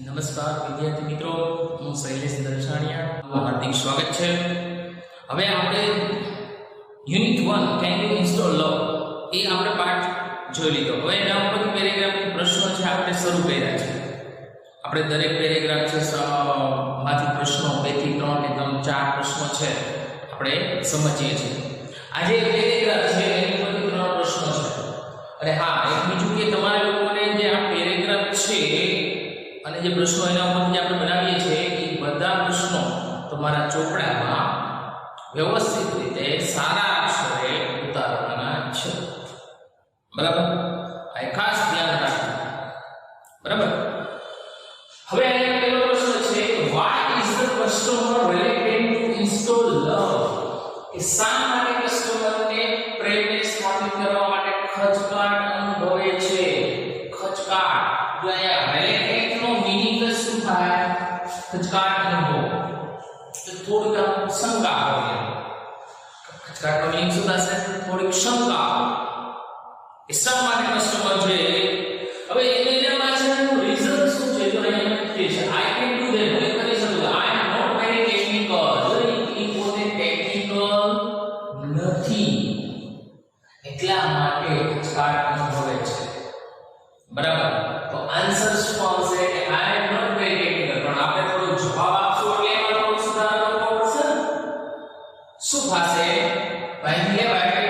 નમસ્કાર વિદ્યાર્થી મિત્રો, હું શૈલેષ દર્શાણિયા હાર્દિક સ્વાગત છે. હવે આપણે યુનિટ 1 કેન યુ ઇન્સ્ટોલ લવ એ આપણે પાઠ જોઈ લીધો. હવે એના ઉપરથી પેરેગ્રાફની પ્રશ્નો છે આપણે શરૂ કર્યા છે. આપણે દરેક પેરેગ્રાફ છે માંથી પ્રશ્નો 2 થી 3 કે 4 પ્રશ્નો છે આપણે સમજીએ છીએ. આજે પેરેગ્રાફ છે એની ઉપરથી 3 પ્રશ્નો છે. અને હા, એક બીજું કે તમારા લોકોને જે આ પેરેગ્રાફ છે અને જે પ્રશ્નો એના ઉપરથી આપણે બનાવીએ છીએ એ બધા પ્રશ્નો તમારા ચોપડામાં વ્યવસ્થિત રીતે સારા અક્ષરે ઉતારવાના છે. બરાબર? આ ખાસ ધ્યાન રાખજો. બરાબર? હવે અહીંયા પહેલો પ્રશ્ન છે, why is the customer reluctant to install love? કે શા માટે કસ્ટમરને પ્રેમને સ્થાપિત કરવા માટે ખચકાટ અનુભવે છે? ખચકાટ જો અહીંયા reluctant નો મીનિંગ શું થાય? ખચકાટ અનુભવ. તો થોડીક શંકા હોય. ખચકાટ નો મીનિંગ શું થશે? થોડીક શંકા. એ શા માટે કસ્ટમર છે? હવે એમાં છે રીઝન શું છે? તો અહીંયા કહે છે I can do that. હું કરી શકું. I am not very technical. એ પોતે ટેકનિકલ નથી એટલા માટે ખચકાટ અનુભવે છે. બરાબર? તો આન્સર શું આવશે કે I am not very technical. પણ આપણે થોડો જવાબ આપશો એટલે એમાં થોડું સુધારો કરવો પડશે. શું થશે? ભાઈ કહેવાય કે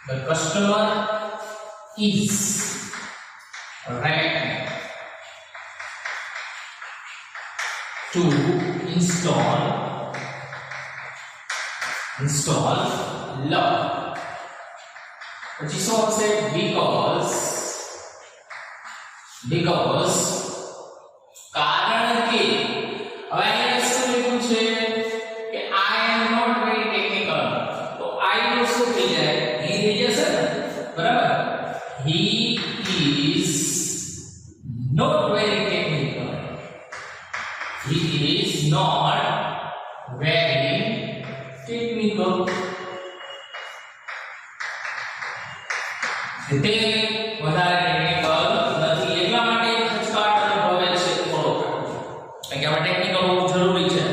the customer is ready to install love. પછી શું આવશે? because કારણ કે. હવે અહીંયા શું લખ્યું છે કે I am not very technical. તો I નું શું થઈ જાય? he થઈ જશે ને. બરાબર? he is not very technical. He is not very technical. તે વધારે ટેકનિકલ નથી એટલા માટે ખચકાટ અનુભવે છે થોડો. કારણ કે આપણે ટેકનિકલ હોવું જરૂરી છે.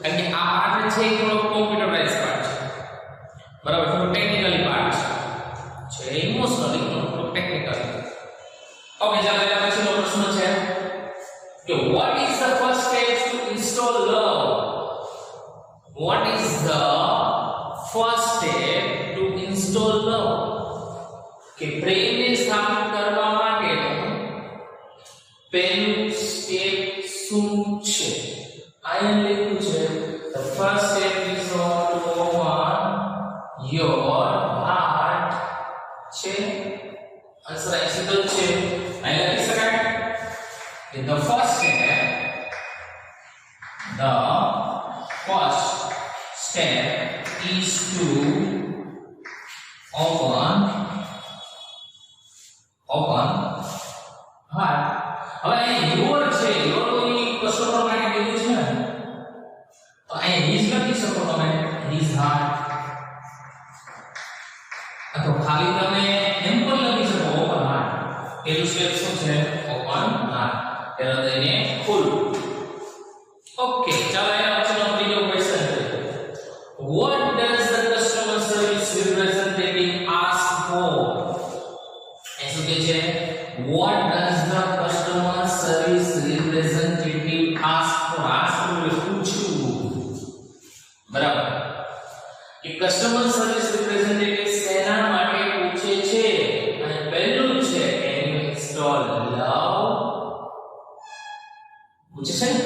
કારણ કે આ પાઠ છે એ થોડો કોમ્પ્યુટરાઇઝ પાઠ છે. બરાબર? થોડો ટેકનિકલી પાઠ છે. ઇમોશનલી થોડો ટેકનિકલ. ઓકે, ચાલો એના પછીનો પ્રશ્ન છે કે what is the first step to install love? What is the first step to install love? કે પ્રેમને સ્થાપિત કરવા માટે પહેલું સ્ટેપ શું છે? અહીંયા લખ્યું છે the first step is to open your heart. છે આન્સર અહીં સીધો છે. અહીં લખી શકાય કે the first step is to open heart. હવે અહીં your છે, your તો એ કસ્ટમર માટે કીધું છે ને, તો અહીં his લખી શકો તમે, his heart. અથવા ખાલી તમે એમ પણ લખી શકો open heart. પેલું સ્ટેપ શું છે? open heart. તેનો દઈને ખોલવું. ઓકે, ચાલો એના પછીનો ત્રીજો ક્વેશ્ચન છે, what does the customer service representative ask for? એ શું કહે છે? What does the customer service representative ask for? Ask એટલે પૂછવું. બરાબર? કે કસ્ટમર સર્વિસ રિપ્રેઝેન્ટેટિવ શેના માટે પૂછે છે? અને પહેલું છે can you install love? પૂછે છે ને?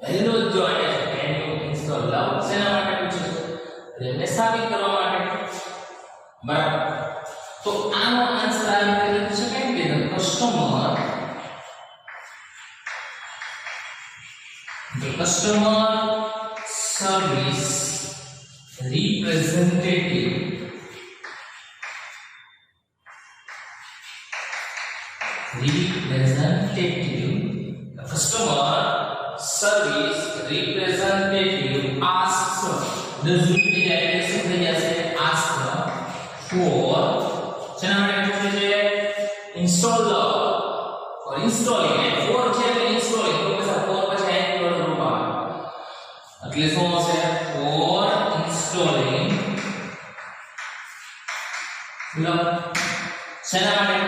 પહેલું જ જો અહીંયા can you install love શેના માટે પૂછે છે? પ્રેમને સ્થાપિત કરવા માટે. બરાબર? તો આનો આન્સર આ રીતે લખી શકાય કે the customer service representative the customer service representative asks the ask for શેના માટે પૂછે છે? એટલે શું હશે ફોર ઇન્સ્ટોલિંગ લો શેના માટે